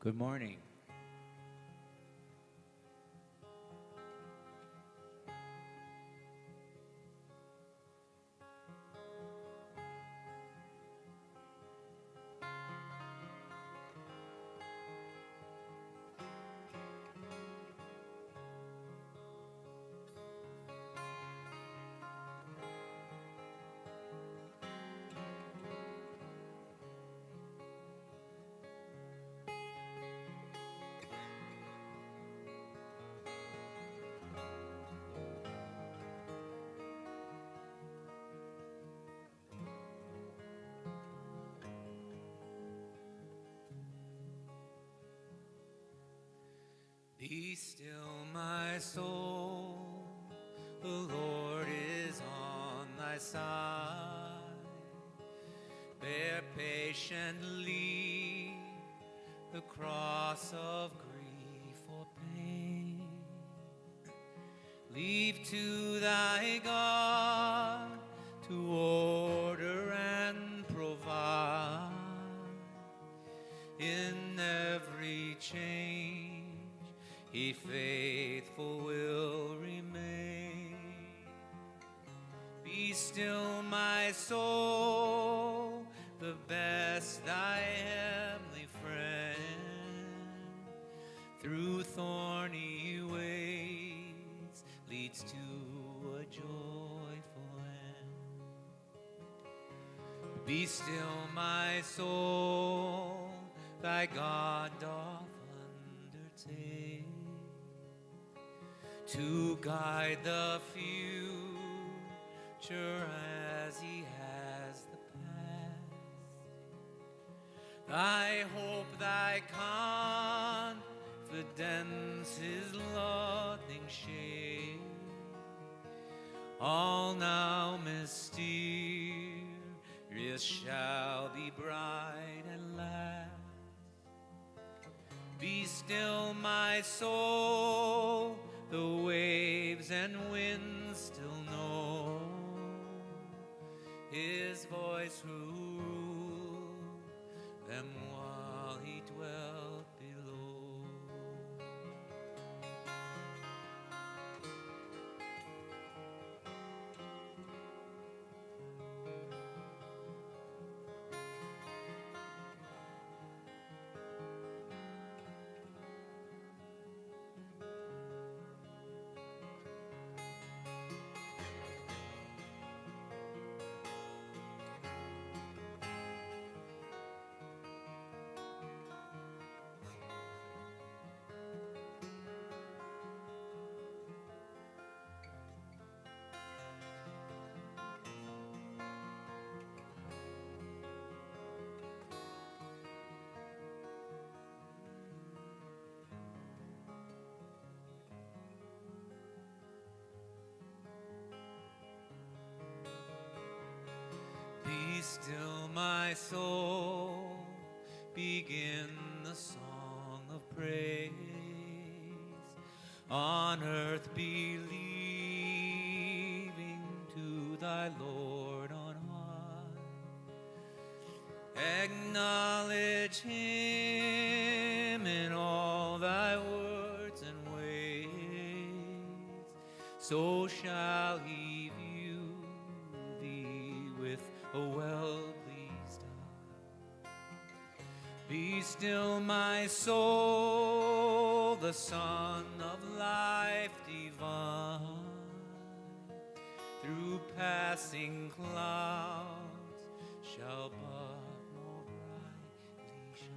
Good morning. Be still, my soul, the Lord is on thy side. Bear patiently the cross of grief or pain. Leave to thy God to order and provide in every change. He faithful will remain. Be still, my soul, the best thy heavenly friend. Through thorny ways leads to a joyful end. Be still, my soul, thy God doth undertake to guide the future as he has the past. Thy hope, thy confidence his loving shade, all now mysterious shall be bright and last. Be still, my soul, the waves and winds still know his voice who ruled them while he dwelt below. Be still, my soul, begin the song of praise. On earth believing to thy Lord on high. Acknowledge him in all thy words and ways. So shall he view thee with a well-pleased eye. Be still, my soul, the Son of life divine. Through passing clouds shall but more brightly shine.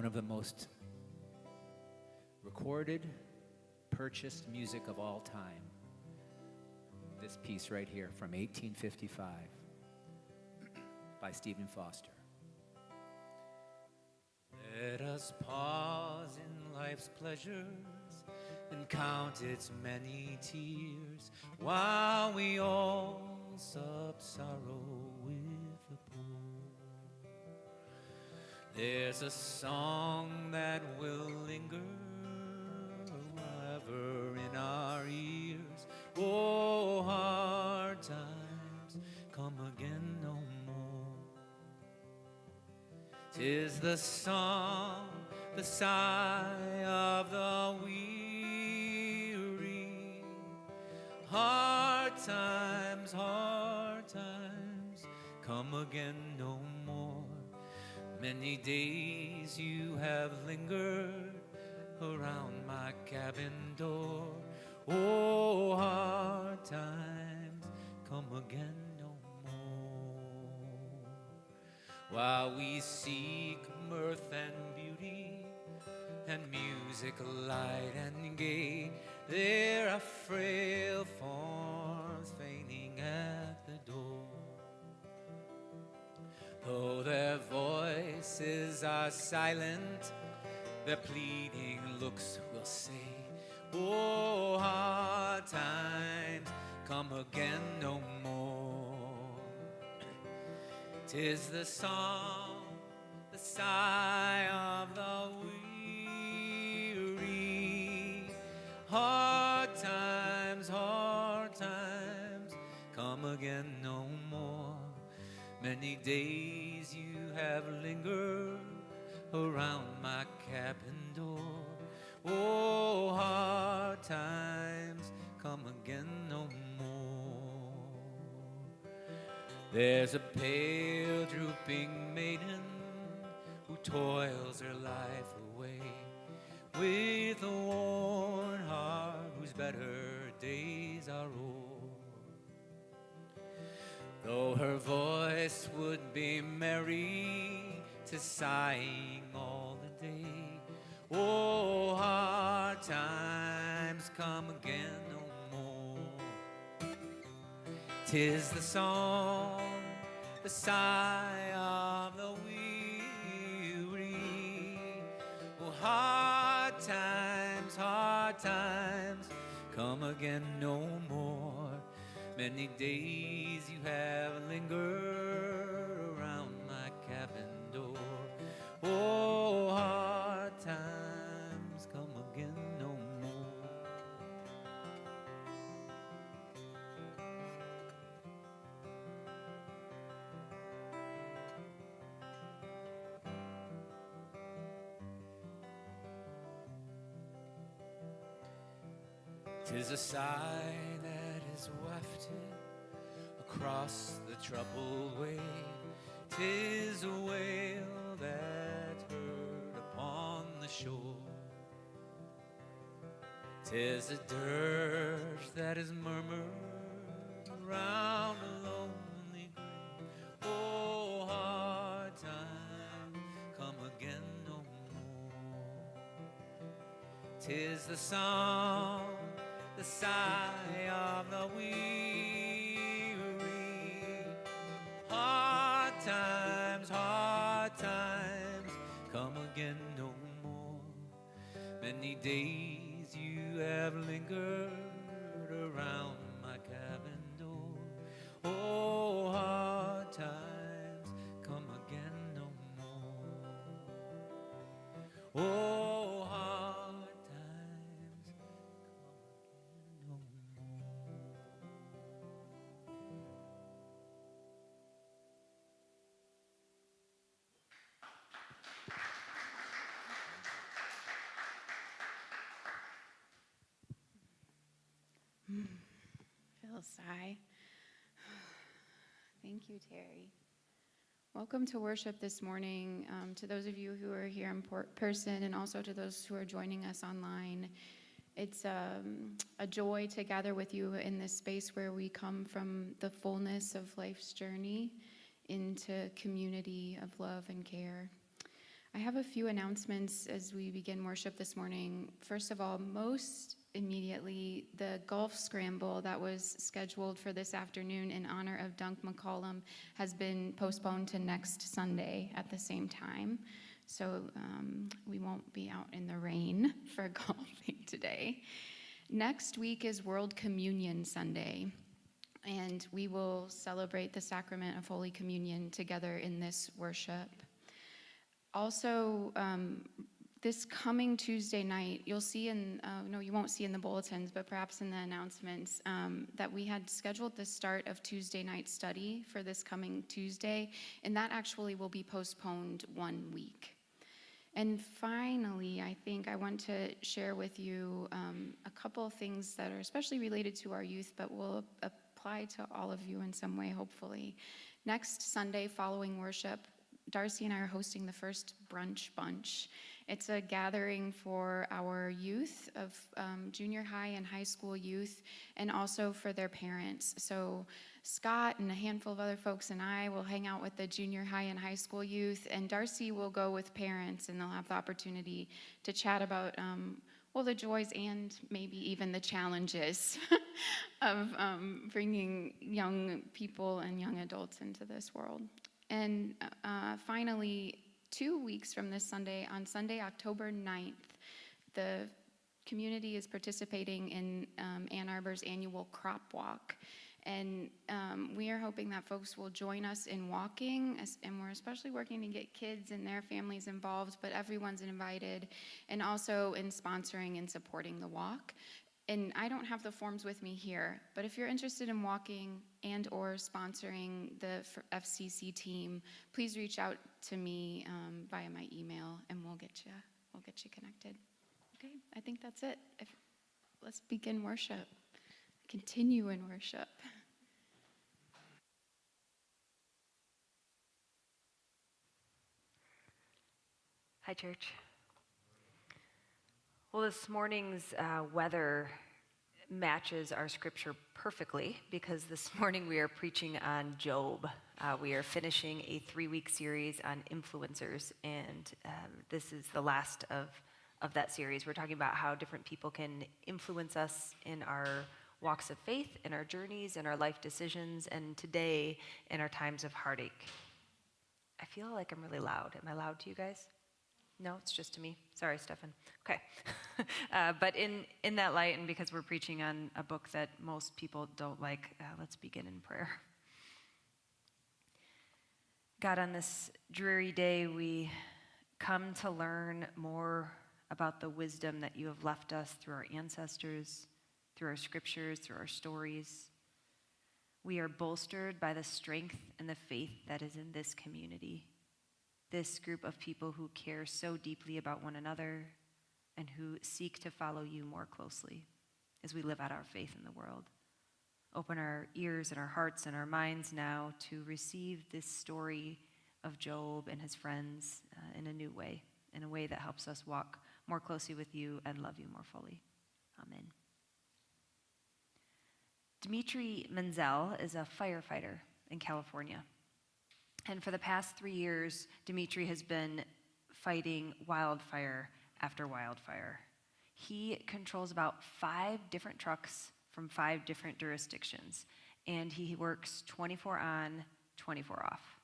of the most recorded, purchased music of all time. This piece right here from 1855 by Stephen Foster. Let us pause in life's pleasures and count its many tears while we all sup sorrow with the poor. There's a song that will linger ever in our ears. Oh, hard times come again no more. 'Tis the song, the sigh of the weary. Hard times come again no more. Many days you have lingered around my cabin door. Oh, hard times come again no more. While we seek mirth and beauty and music light and gay, there are frail forms fainting at the door. Though their voices are silent, their pleading looks will say, oh, hard times come again no more. 'Tis the song, the sigh of the weary. Hard times come again no more. Many days you have lingered around my cabin door. Oh, hard times come again no more. There's a pale drooping maiden who toils her life away with a worn heart whose better days are o'er. Though her voice would be merry, 'tis sighing all the day. Oh, hard times come again no more. 'Tis the song, the sigh of the weary. Oh, hard times come again no more. Many days you have lingered around my cabin door. Oh, hard times come again no more. Tis a sigh that is wafted across the troubled way. 'Tis a wail that's heard upon the shore. 'Tis a dirge that is murmured around a lonely grave. Oh, hard times come again no more. 'Tis the song, the sigh of the weary. Hard times come again no more. Many days you have lingered around my cabin door. Oh, hard times come again no more. Oh, hard times come again no more. Feel a sigh. Thank you, Terry. Welcome to worship this morning, to those of you who are here in person and also to those who are joining us online. It's a joy to gather with you in this space where we come from the fullness of life's journey into community of love and care. I have a few announcements as we begin worship this morning. First of all, most immediately, the golf scramble that was scheduled for this afternoon in honor of Dunk McCollum has been postponed to next Sunday at the same time. So we won't be out in the rain for golfing today. Next week is World Communion Sunday, and we will celebrate the sacrament of Holy Communion together in this worship. Also, this coming Tuesday night, you'll see no, you won't see in the bulletins, but perhaps in the announcements, that we had scheduled the start of Tuesday night study for this coming Tuesday, and that actually will be postponed 1 week. And finally, I think I want to share with you a couple of things that are especially related to our youth, but will apply to all of you in some way, hopefully. Next Sunday, following worship, Darcy and I are hosting the first Brunch Bunch. It's a gathering for our youth of junior high and high school youth, and also for their parents. So Scott and a handful of other folks and I will hang out with the junior high and high school youth, and Darcy will go with parents, and they'll have the opportunity to chat about the joys and maybe even the challenges of bringing young people and young adults into this world. And finally, 2 weeks from this Sunday, on Sunday, October 9th, the community is participating in Ann Arbor's annual crop walk. And we are hoping that folks will join us in walking, and we're especially working to get kids and their families involved, but everyone's invited, and also in sponsoring and supporting the walk. And I don't have the forms with me here, but if you're interested in walking and or sponsoring the FCC team, please reach out to me via my email, and we'll get you connected. Okay, I think that's it. Let's begin worship. Continue in worship. Hi, church. Well, this morning's weather matches our scripture perfectly, because this morning we are preaching on Job. We are finishing a 3-week series on influencers, and this is the last of that series. We're talking about how different people can influence us in our walks of faith, in our journeys, in our life decisions, and today in our times of heartache. I feel like I'm really loud. Am I loud to you guys? No, it's just to me. Sorry, Stefan. Okay. But in that light, and because we're preaching on a book that most people don't like, let's begin in prayer. God, on this dreary day, we come to learn more about the wisdom that you have left us through our ancestors, through our scriptures, through our stories. We are bolstered by the strength and the faith that is in this community, this group of people who care so deeply about one another and who seek to follow you more closely as we live out our faith in the world. Open our ears and our hearts and our minds now to receive this story of Job and his friends in a new way, in a way that helps us walk more closely with you and love you more fully. Amen. Dimitri Menzel is a firefighter in California. And for the past 3 years, Dimitri has been fighting wildfire after wildfire. He controls about 5 different trucks from 5 different jurisdictions, and he works 24 on, 24 off.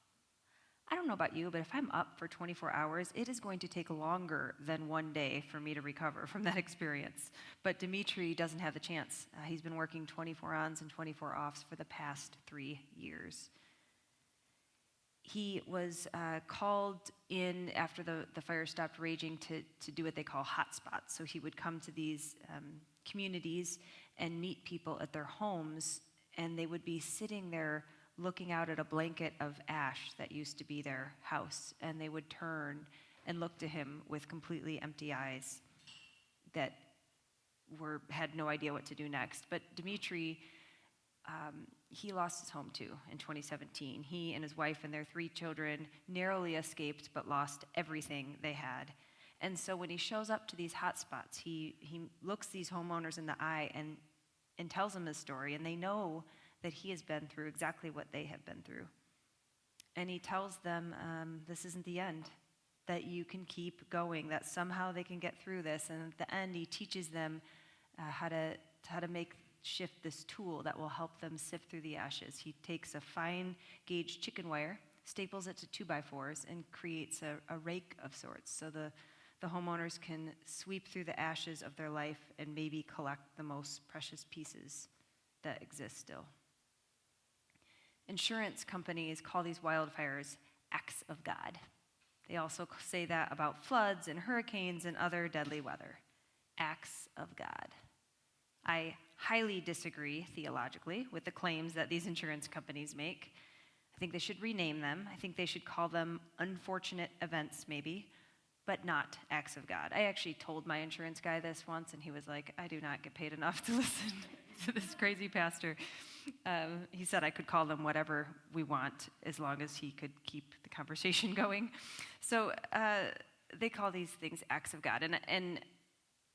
I don't know about you, but if I'm up for 24 hours, it is going to take longer than 1 day for me to recover from that experience. But Dimitri doesn't have the chance. He's been working 24 ons and 24 offs for the past 3 years. He was called in after the fire stopped raging to do what they call hotspots. So he would come to these communities and meet people at their homes, and they would be sitting there looking out at a blanket of ash that used to be their house, and they would turn and look to him with completely empty eyes that had no idea what to do next. But Dimitri, he lost his home too in 2017. He and his wife and their 3 children narrowly escaped but lost everything they had. And so when he shows up to these hotspots, he looks these homeowners in the eye and tells them his story, and they know that he has been through exactly what they have been through. And he tells them, this isn't the end. that you can keep going, that somehow they can get through this. And at the end, he teaches them how to shift this tool that will help them sift through the ashes. He takes a fine gauge chicken wire, staples it to 2x4s, and creates a rake of sorts. So the homeowners can sweep through the ashes of their life and maybe collect the most precious pieces that exist still. Insurance companies call these wildfires acts of God. They also say that about floods and hurricanes and other deadly weather. Acts of God. I highly disagree theologically with the claims that these insurance companies make. I think they should rename them. I think they should call them unfortunate events, maybe, but not acts of God. I actually told my insurance guy this once, and he was like, I do not get paid enough to listen to this crazy pastor. He said I could call them whatever we want as long as he could keep the conversation going. So they call these things acts of God. And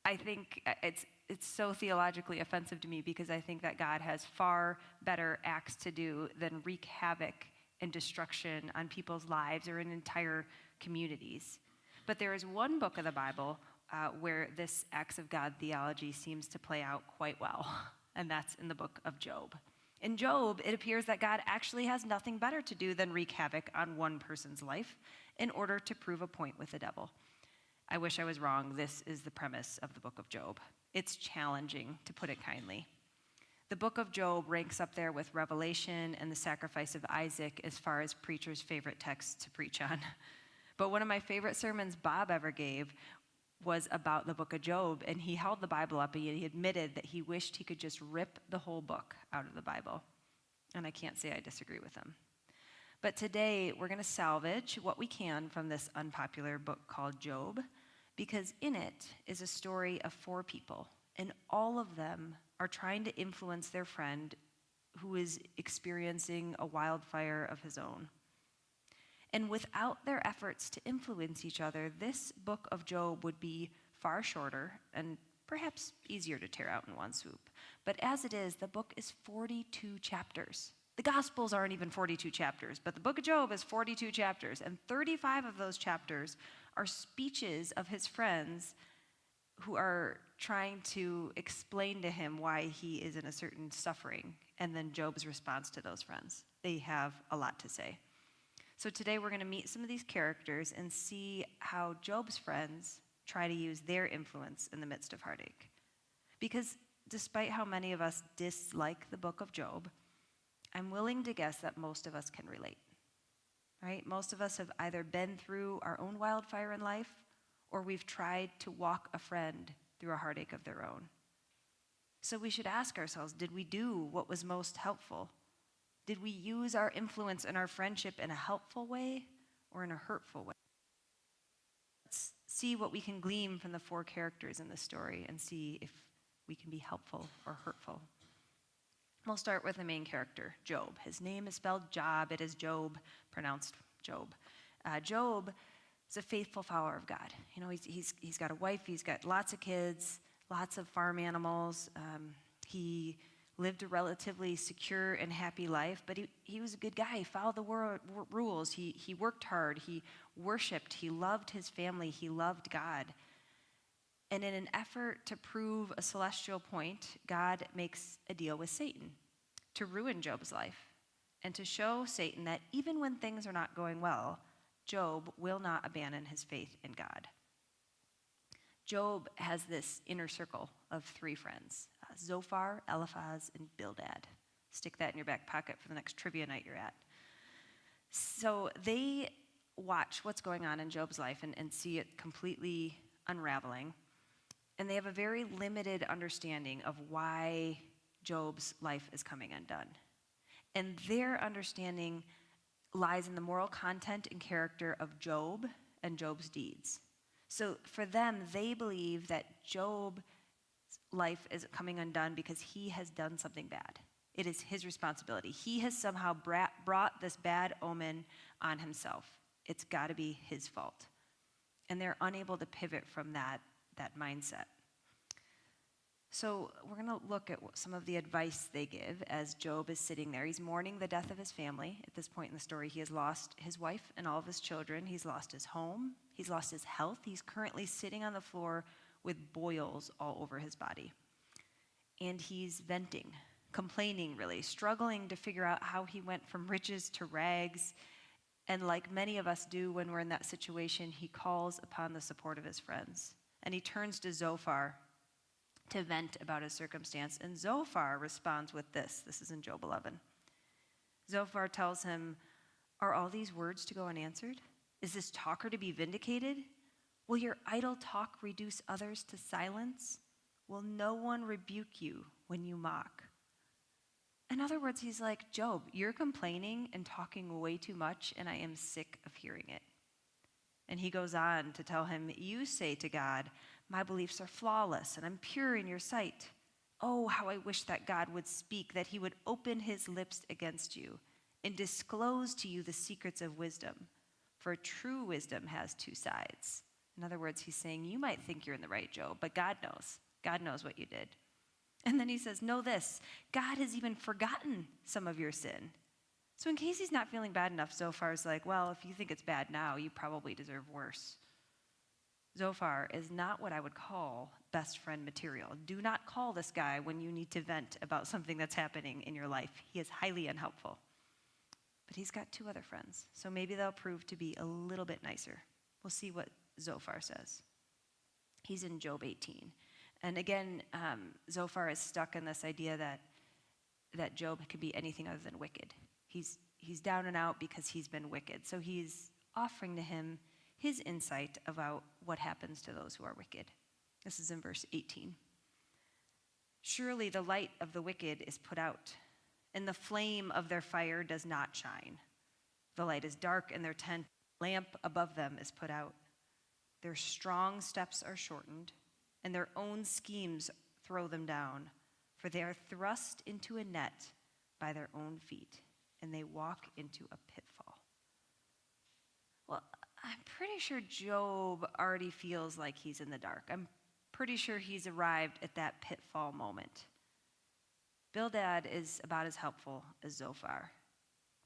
I think it's so theologically offensive to me because I think that God has far better acts to do than wreak havoc and destruction on people's lives or in entire communities. But there is one book of the Bible where this acts of God theology seems to play out quite well, and that's in the book of Job. In Job, it appears that God actually has nothing better to do than wreak havoc on one person's life in order to prove a point with the devil. I wish I was wrong. This is the premise of the book of Job. It's challenging, to put it kindly. The book of Job ranks up there with Revelation and the sacrifice of Isaac as far as preachers' favorite texts to preach on. But one of my favorite sermons Bob ever gave was about the book of Job, and he held the Bible up and he admitted that he wished he could just rip the whole book out of the Bible. And I can't say I disagree with him. But today, we're going to salvage what we can from this unpopular book called Job, because in it is a story of 4 people, and all of them are trying to influence their friend who is experiencing a wildfire of his own. And without their efforts to influence each other, this book of Job would be far shorter and perhaps easier to tear out in one swoop. But as it is, the book is 42 chapters. The Gospels aren't even 42 chapters, but the book of Job is 42 chapters, and 35 of those chapters are speeches of his friends who are trying to explain to him why he is in a certain suffering, and then Job's response to those friends. They have a lot to say. So today we're going to meet some of these characters and see how Job's friends try to use their influence in the midst of heartache. Because despite how many of us dislike the book of Job, I'm willing to guess that most of us can relate, right? Most of us have either been through our own wildfire in life, or we've tried to walk a friend through a heartache of their own. So we should ask ourselves, did we do what was most helpful? Did we use our influence and our friendship in a helpful way or in a hurtful way? Let's see what we can glean from the 4 characters in this story and see if we can be helpful or hurtful. We'll start with the main character, Job. His name is spelled Job. It is Job, pronounced Job. Job is a faithful follower of God. You know, he's got a wife. He's got lots of kids, lots of farm animals. He lived a relatively secure and happy life, but he was a good guy. He followed the rules. He worked hard. He worshiped. He loved his family. He loved God. And in an effort to prove a celestial point, God makes a deal with Satan to ruin Job's life and to show Satan that even when things are not going well, Job will not abandon his faith in God. Job has this inner circle of 3 friends, Zophar, Eliphaz, and Bildad. Stick that in your back pocket for the next trivia night you're at. So they watch what's going on in Job's life and see it completely unraveling. And they have a very limited understanding of why Job's life is coming undone. And their understanding lies in the moral content and character of Job and Job's deeds. So for them, they believe that Job's life is coming undone because he has done something bad. It is his responsibility. He has somehow brought this bad omen on himself. It's got to be his fault. And they're unable to pivot from that mindset. So we're going to look at some of the advice they give as Job is sitting there. He's mourning the death of his family. At this point in the story, he has lost his wife and all of his children. He's lost his home. He's lost his health. He's currently sitting on the floor with boils all over his body. And he's venting, complaining really, struggling to figure out how he went from riches to rags. And like many of us do when we're in that situation, he calls upon the support of his friends. And he turns to Zophar to vent about his circumstance. And Zophar responds with this. This is in Job 11. Zophar tells him, "Are all these words to go unanswered? Is this talker to be vindicated? Will your idle talk reduce others to silence? Will no one rebuke you when you mock?" In other words, he's like, Job, you're complaining and talking way too much, and I am sick of hearing it. And he goes on to tell him, "You say to God, my beliefs are flawless and I'm pure in your sight. Oh, how I wish that God would speak, that he would open his lips against you and disclose to you the secrets of wisdom. For true wisdom has two sides." In other words, he's saying, you might think you're in the right, Job, but God knows. God knows what you did. And then he says, know this, God has even forgotten some of your sin. So in case he's not feeling bad enough, Zophar's like, well, if you think it's bad now, you probably deserve worse. Zophar is not what I would call best friend material. Do not call this guy when you need to vent about something that's happening in your life. He is highly unhelpful. But he's got two other friends, so maybe they'll prove to be a little bit nicer. We'll see what Zophar says. He's in Job 18. And again, Zophar is stuck in this idea that Job can be anything other than wicked. He's down and out because he's been wicked. So he's offering to him his insight about what happens to those who are wicked. This is in verse 18. "Surely the light of the wicked is put out, and the flame of their fire does not shine. The light is dark, and their tent lamp above them is put out. Their strong steps are shortened, and their own schemes throw them down, for they are thrust into a net by their own feet, and they walk into a pitfall." Well, I'm pretty sure Job already feels like he's in the dark. I'm pretty sure he's arrived at that pitfall moment. Bildad is about as helpful as Zophar.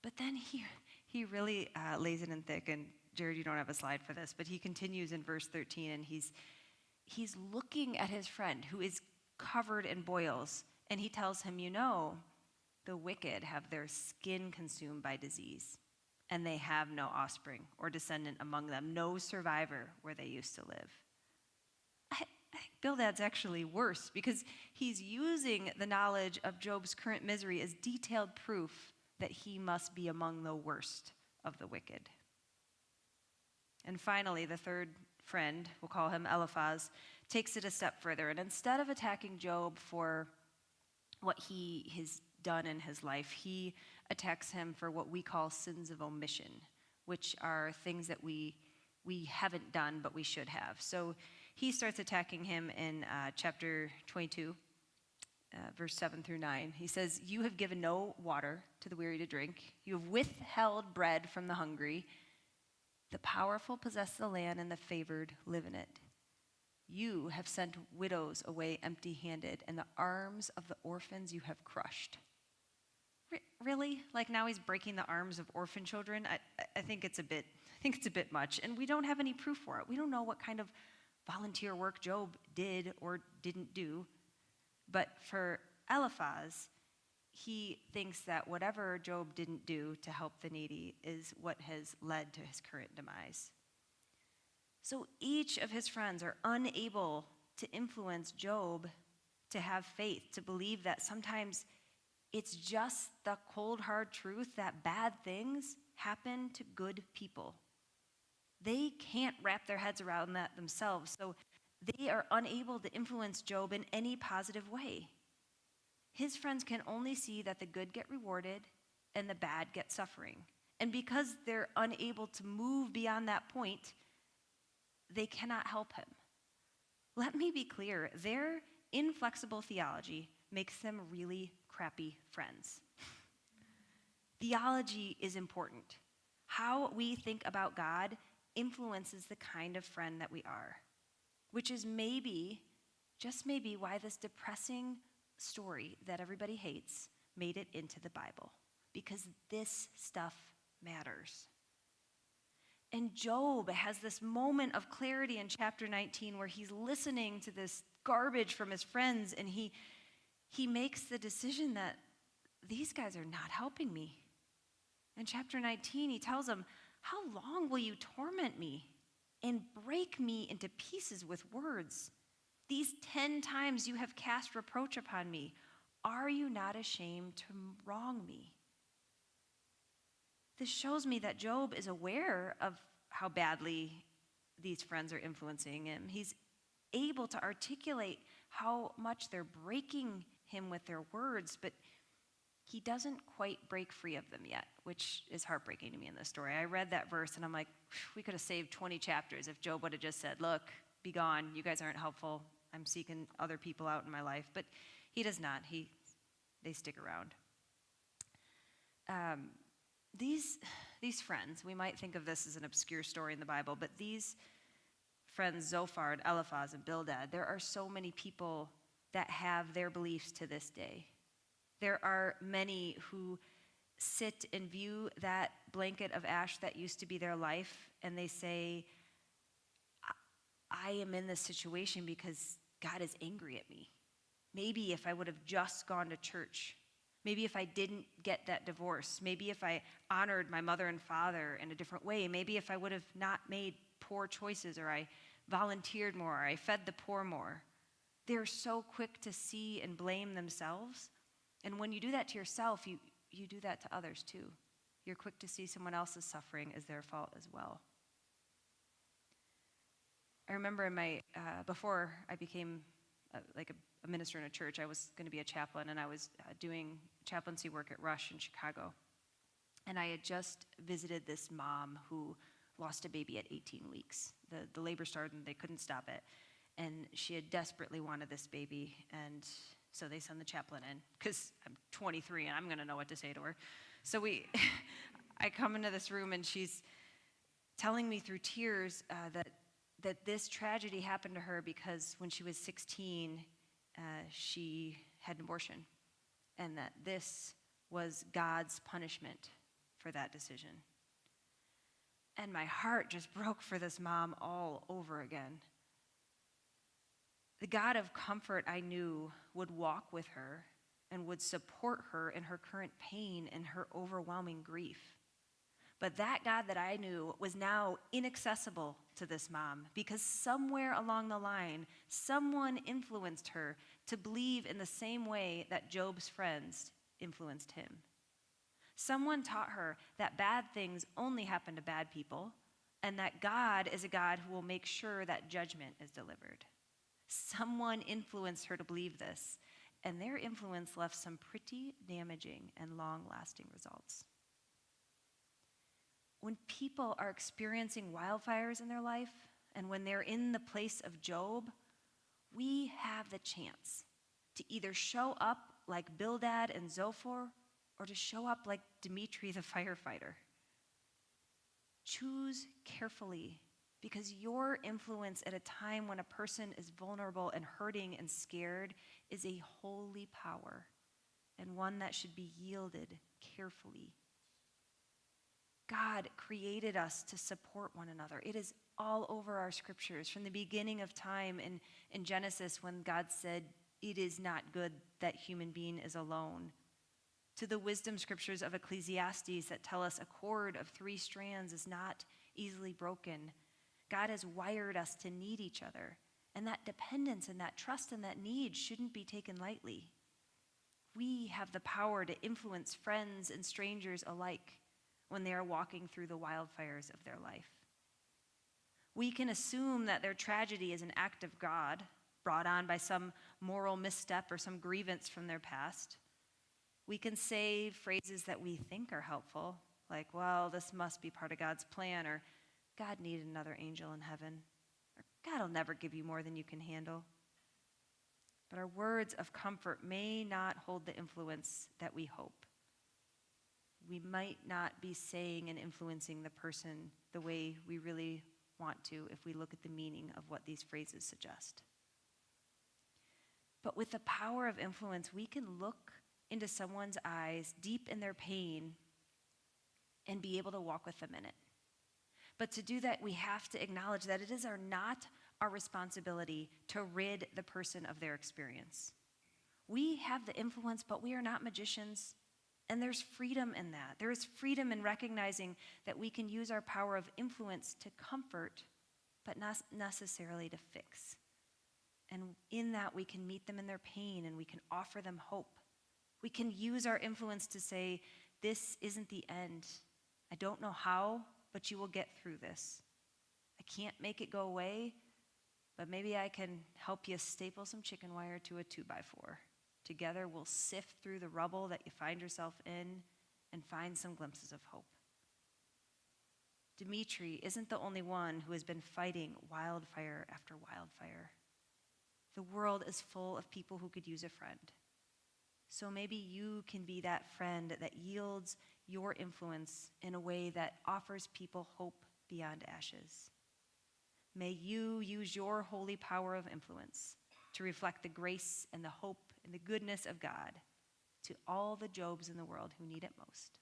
But then he really lays it in thick, and Jared, you don't have a slide for this, but he continues in verse 13, and he's looking at his friend who is covered in boils, and he tells him, the wicked have their skin consumed by disease, and they have no offspring or descendant among them, no survivor where they used to live. I think Bildad's actually worse because he's using the knowledge of Job's current misery as detailed proof that he must be among the worst of the wicked. And finally, the third friend, we'll call him Eliphaz, takes it a step further. And instead of attacking Job for what he has done in his life, he attacks him for what we call sins of omission, which are things that we haven't done but we should have. So he starts attacking him in chapter 22, verse 7 through 9. He says, "You have given no water to the weary to drink. You have withheld bread from the hungry. The powerful possess the land, and the favored live in it. You have sent widows away empty-handed, and the arms of the orphans you have crushed." Really? Like now he's breaking the arms of orphan children? I think it's a bit much, and we don't have any proof for it. We don't know what kind of volunteer work Job did or didn't do. But for Eliphaz, he thinks that whatever Job didn't do to help the needy is what has led to his current demise. So each of his friends are unable to influence Job to have faith, to believe that sometimes it's just the cold, hard truth that bad things happen to good people. They can't wrap their heads around that themselves, so they are unable to influence Job in any positive way. His friends can only see that the good get rewarded and the bad get suffering. And because they're unable to move beyond that point, they cannot help him. Let me be clear, their inflexible theology makes them really crappy friends. Theology is important. How we think about God influences the kind of friend that we are, which is maybe just may be why this depressing story that everybody hates made it into the Bible, because this stuff matters. And Job has this moment of clarity in chapter 19 where he's listening to this garbage from his friends, and he makes the decision that these guys are not helping me. In chapter 19, he tells them, "How long will you torment me and break me into pieces with words? These 10 times you have cast reproach upon me. Are you not ashamed to wrong me?" This shows me that Job is aware of how badly these friends are influencing him. He's able to articulate how much they're breaking him with their words, but he doesn't quite break free of them yet, which is heartbreaking to me in this story. I read that verse and I'm like, we could have saved 20 chapters if Job would have just said, "Look, be gone. You guys aren't helpful. I'm seeking other people out in my life." But he does not. They stick around. These friends, we might think of this as an obscure story in the Bible, but these friends, Zophar and Eliphaz and Bildad, there are so many people that have their beliefs to this day. There are many who sit and view that blanket of ash that used to be their life, and they say, I am in this situation because God is angry at me. Maybe if I would have just gone to church, maybe if I didn't get that divorce, maybe if I honored my mother and father in a different way, maybe if I would have not made poor choices, or I volunteered more, or I fed the poor more. They're so quick to see and blame themselves. And when you do that to yourself, you do that to others too. You're quick to see someone else's suffering as their fault as well. I remember before I became a minister in a church, I was going to be a chaplain, and I was doing chaplaincy work at Rush in Chicago. And I had just visited this mom who lost a baby at 18 weeks. The labor started and they couldn't stop it. And she had desperately wanted this baby, and so they send the chaplain in, because I'm 23 and I'm going to know what to say to her. So I come into this room, and she's telling me through tears that this tragedy happened to her because when she was 16, she had an abortion, and that this was God's punishment for that decision. And my heart just broke for this mom all over again. The God of comfort I knew would walk with her and would support her in her current pain and her overwhelming grief. But that God that I knew was now inaccessible to this mom, because somewhere along the line, someone influenced her to believe in the same way that Job's friends influenced him. Someone taught her that bad things only happen to bad people, and that God is a God who will make sure that judgment is delivered. Someone influenced her to believe this, and their influence left some pretty damaging and long-lasting results. When people are experiencing wildfires in their life, and when they're in the place of Job, we have the chance to either show up like Bildad and Zophar, or to show up like Dimitri the firefighter. Choose carefully, because your influence at a time when a person is vulnerable and hurting and scared is a holy power, and one that should be yielded carefully. God created us to support one another. It is all over our scriptures, from the beginning of time in Genesis, when God said, "It is not good that human being is alone," to the wisdom scriptures of Ecclesiastes that tell us a cord of 3 strands is not easily broken. God has wired us to need each other, and that dependence and that trust and that need shouldn't be taken lightly. We have the power to influence friends and strangers alike when they are walking through the wildfires of their life. We can assume that their tragedy is an act of God, brought on by some moral misstep or some grievance from their past. We can say phrases that we think are helpful, like, "Well, this must be part of God's plan," or "God needed another angel in heaven," or "God will never give you more than you can handle." But our words of comfort may not hold the influence that we hope. We might not be saying and influencing the person the way we really want to if we look at the meaning of what these phrases suggest. But with the power of influence, we can look into someone's eyes, deep in their pain, and be able to walk with them in it. But to do that, we have to acknowledge that it is not our responsibility to rid the person of their experience. We have the influence, but we are not magicians, and there's freedom in that. There is freedom in recognizing that we can use our power of influence to comfort, but not necessarily to fix. And in that, we can meet them in their pain, and we can offer them hope. We can use our influence to say, this isn't the end. I don't know how, but you will get through this. I can't make it go away, but maybe I can help you staple some chicken wire to a 2x4. Together, we'll sift through the rubble that you find yourself in and find some glimpses of hope. Dimitri isn't the only one who has been fighting wildfire after wildfire. The world is full of people who could use a friend. So maybe you can be that friend that yields your influence in a way that offers people hope beyond ashes. May you use your holy power of influence to reflect the grace and the hope and the goodness of God to all the Jobs in the world who need it most.